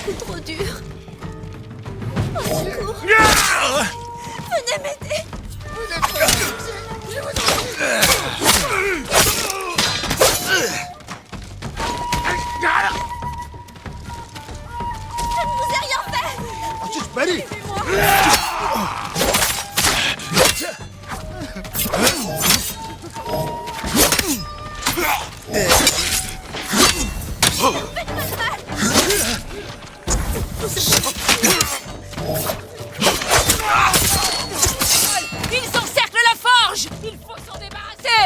C'est trop dur. Au secours. Venez m'aider. Vous êtes pas je vous en prie. Je ne vous ai rien fait. Suivez-moi. Ils encerclent la forge! Il faut s'en débarrasser!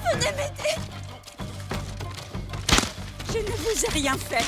Venez m'aider! Je ne vous ai rien fait.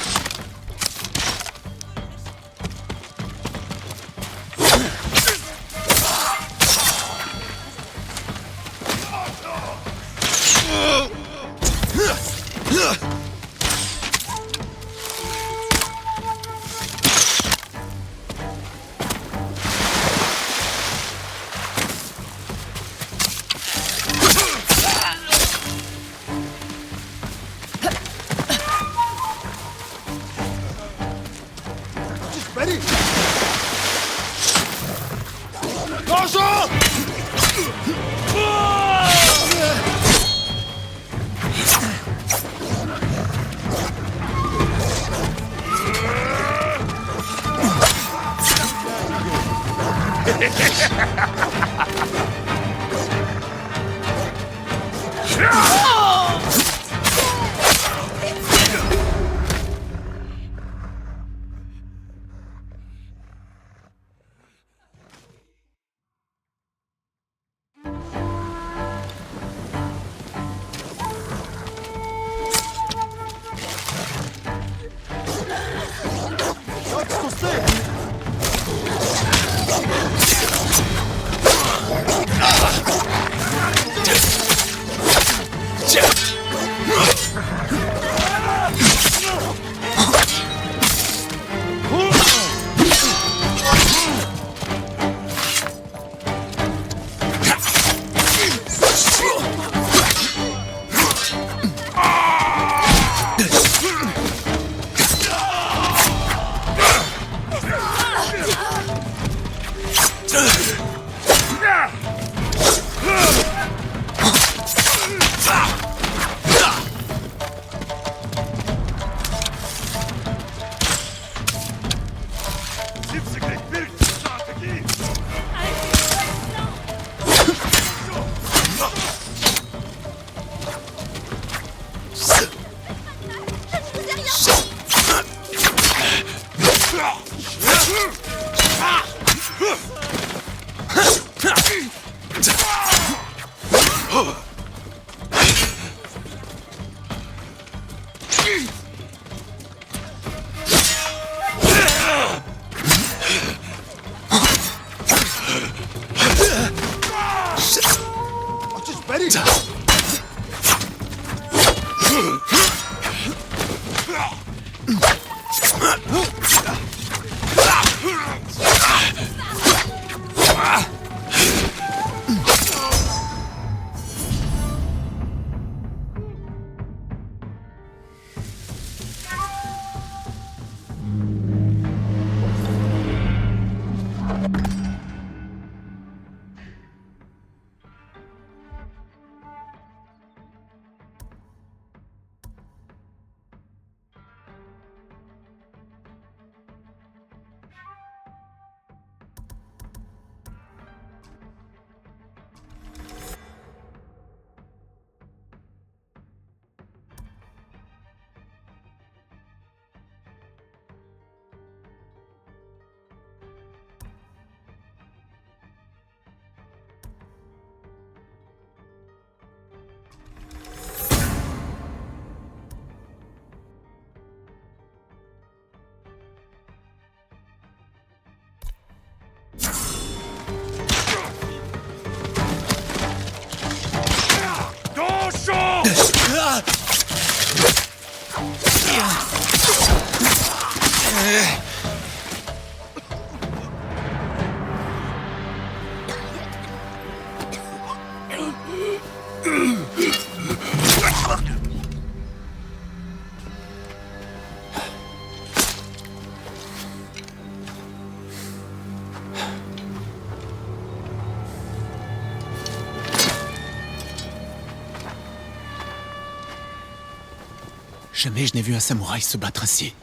Jamais je n'ai vu un samouraï se battre ainsi.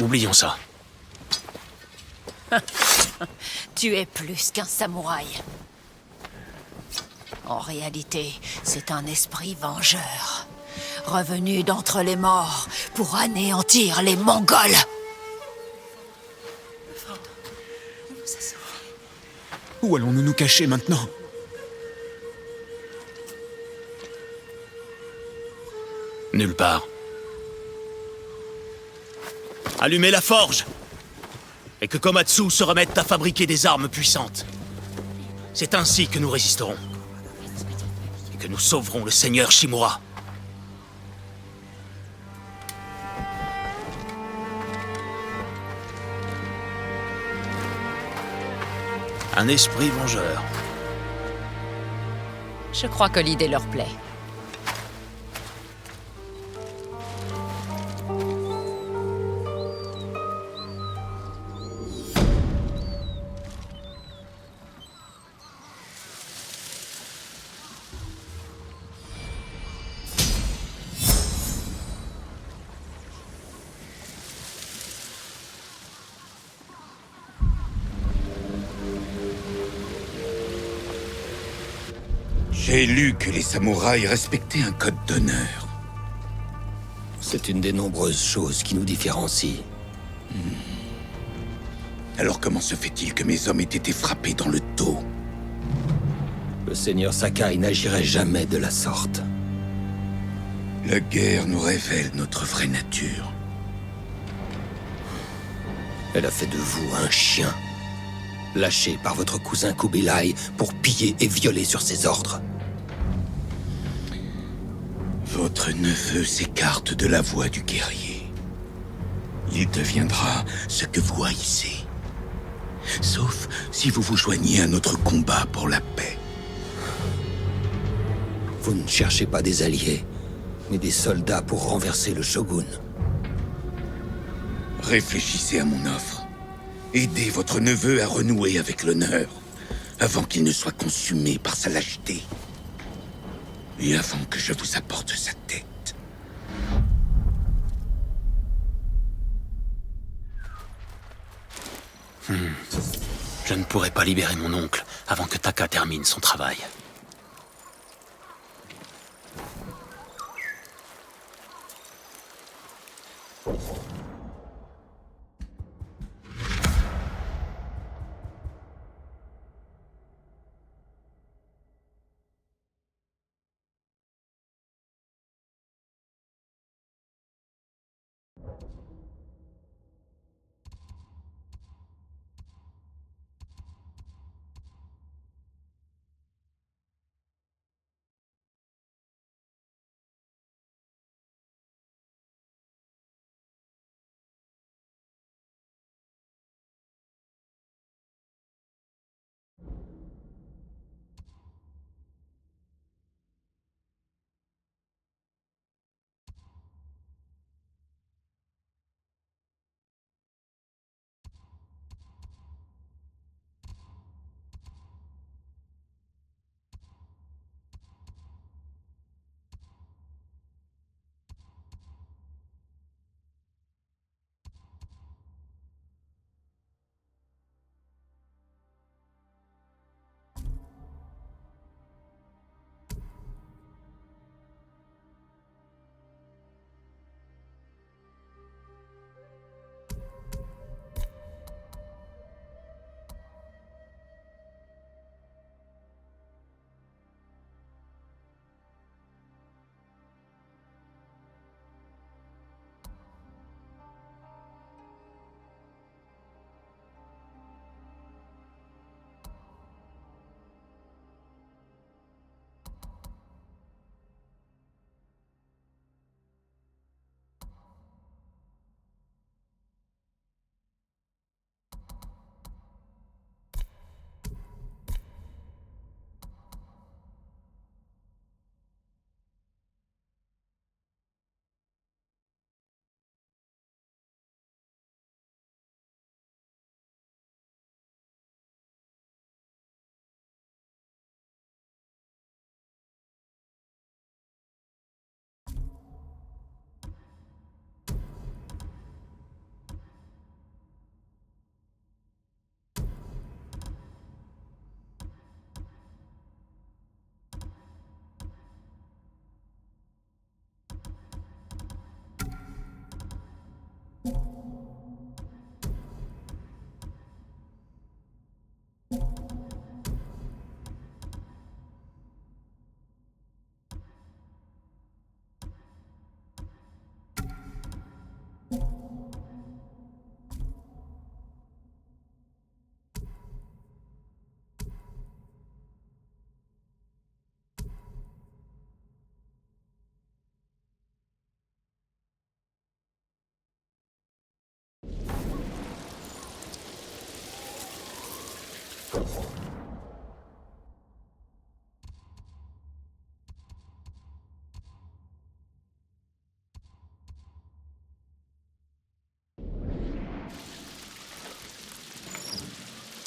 Oublions ça. Tu es plus qu'un samouraï. En réalité, c'est un esprit vengeur, revenu d'entre les morts pour anéantir les Mongols. Où allons-nous nous cacher maintenant? Nulle part. Allumez la forge! Et que Komatsu se remette à fabriquer des armes puissantes. C'est ainsi que nous résisterons. Et que nous sauverons le seigneur Shimura. Un esprit vengeur. Je crois que l'idée leur plaît. J'ai lu que les samouraïs respectaient un code d'honneur. C'est une des nombreuses choses qui nous différencient. Alors comment se fait-il que mes hommes aient été frappés dans le dos? Le seigneur Sakai n'agirait jamais de la sorte. La guerre nous révèle notre vraie nature. Elle a fait de vous un chien, lâché par votre cousin Kubilai pour piller et violer sur ses ordres. Votre neveu s'écarte de la voie du guerrier. Il deviendra ce que vous haïssez. Sauf si vous vous joignez à notre combat pour la paix. Vous ne cherchez pas des alliés, mais des soldats pour renverser le shogun. Réfléchissez à mon offre. Aidez votre neveu à renouer avec l'honneur, avant qu'il ne soit consumé par sa lâcheté. Et avant que je vous apporte sa tête. Je ne pourrai pas libérer mon oncle avant que Taka termine son travail.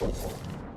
Oh.